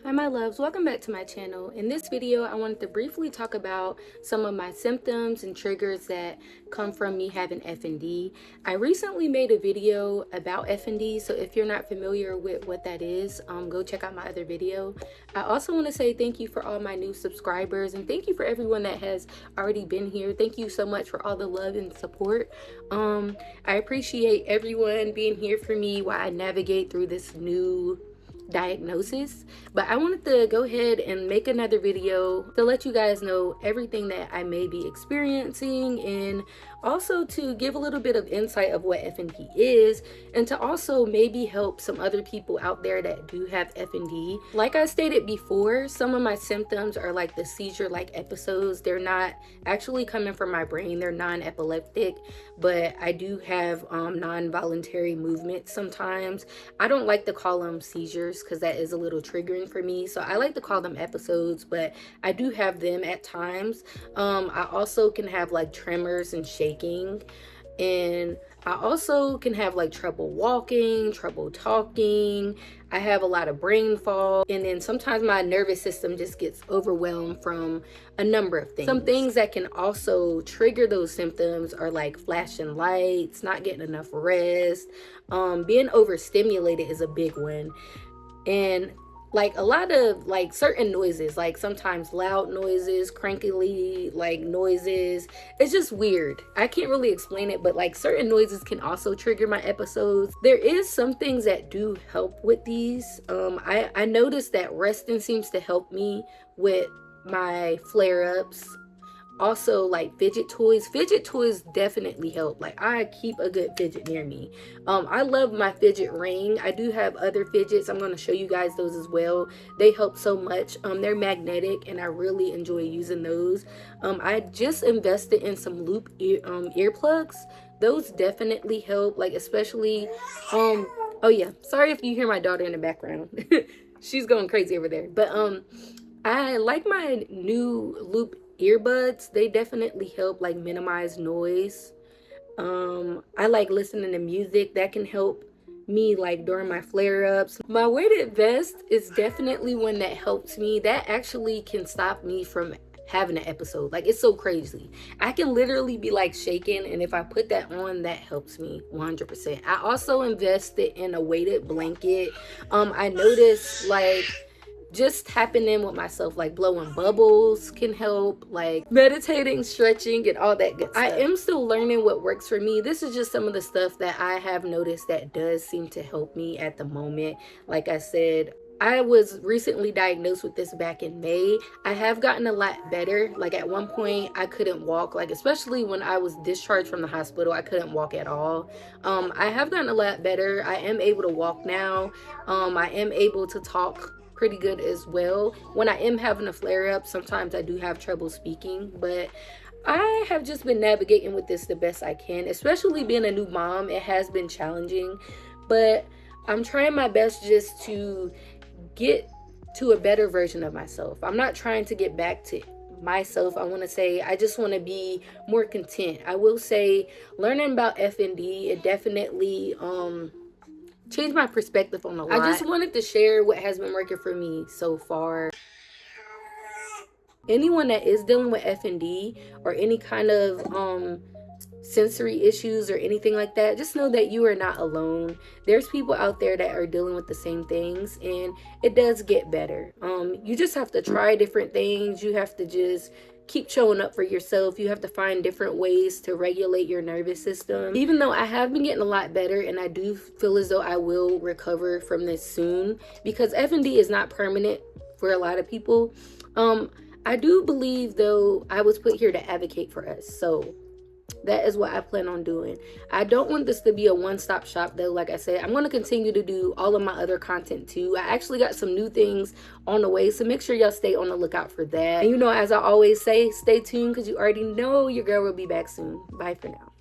Hi my loves, welcome back to my channel. In this video I wanted to briefly talk about some of my symptoms and triggers that come from me having FND. I recently made a video about FND, so if you're not familiar with what that is, go check out my other video. I also want to say thank you for all my new subscribers and thank you for everyone that has already been here. Thank you so much for all the love and support. I appreciate everyone being here for me while I navigate through this new diagnosis. But I wanted to go ahead and make another video to let you guys know everything that I may be experiencing, and also to give a little bit of insight of what FND is, and to also maybe help some other people out there that do have FND. Like I stated before, some of my symptoms are like the seizure-like episodes. They're not actually coming from my brain, they're non-epileptic, but I do have non-voluntary movements sometimes. I don't like to call them seizures because that is a little triggering for me, so I like to call them episodes, but I do have them at times. I also can have like tremors and shaking, and I also can have like trouble walking, trouble talking. I have a lot of brain fog, and then sometimes my nervous system just gets overwhelmed from a number of things. Some things that can also trigger those symptoms are like flashing lights, not getting enough rest, being overstimulated is a big one, and like a lot of like certain noises, like sometimes loud noises, crankly like noises. It's just weird. I can't really explain it, but like certain noises can also trigger my episodes. There is some things that do help with these. I noticed that resting seems to help me with my flare-ups. Also, like fidget toys definitely help. Like I keep a good fidget near me. I love my fidget ring. I do have other fidgets. I'm going to show you guys those as well. They help so much. They're magnetic and I really enjoy using those. I just invested in some loop earplugs. Those definitely help, like especially oh yeah, sorry if you hear my daughter in the background. She's going crazy over there. But I like my new loop earbuds. They definitely help like minimize noise. I like listening to music. That can help me like during my flare-ups. My weighted vest is definitely one that helps me. That actually can stop me from having an episode. Like it's so crazy. I can literally be like shaking, and if I put that on, that helps me 100%. I also invested in a weighted blanket. I noticed like just tapping in with myself, like blowing bubbles can help, like meditating, stretching, and all that good stuff. I am still learning what works for me. This is just some of the stuff that I have noticed that does seem to help me at the moment. Like I said, I was recently diagnosed with this back in May. I have gotten a lot better. Like at one point I couldn't walk, like especially when I was discharged from the hospital, I couldn't walk at all. I have gotten a lot better. I am able to walk now. I am able to talk pretty good as well. When I am having a flare-up, sometimes I do have trouble speaking, but I have just been navigating with this the best I can. Especially being a new mom, it has been challenging, but I'm trying my best just to get to a better version of myself. I'm not trying to get back to myself. I want to say I just want to be more content. I will say learning about FND, it definitely changed my perspective on a lot. I just wanted to share what has been working for me so far. Anyone that is dealing with FND or any kind of sensory issues or anything like that, just know that you are not alone. There's people out there that are dealing with the same things, and it does get better. You just have to try different things. You have to just keep showing up for yourself. You have to find different ways to regulate your nervous system. Even though I have been getting a lot better, and I do feel as though I will recover from this soon, because FND is not permanent for a lot of people. I do believe though I was put here to advocate for us, so that is what I plan on doing. I don't want this to be a one-stop shop though. Like I said, I'm going to continue to do all of my other content too. I actually got some new things on the way, so make sure y'all stay on the lookout for that. And you know, as I always say, stay tuned, because you already know your girl will be back soon. Bye for now.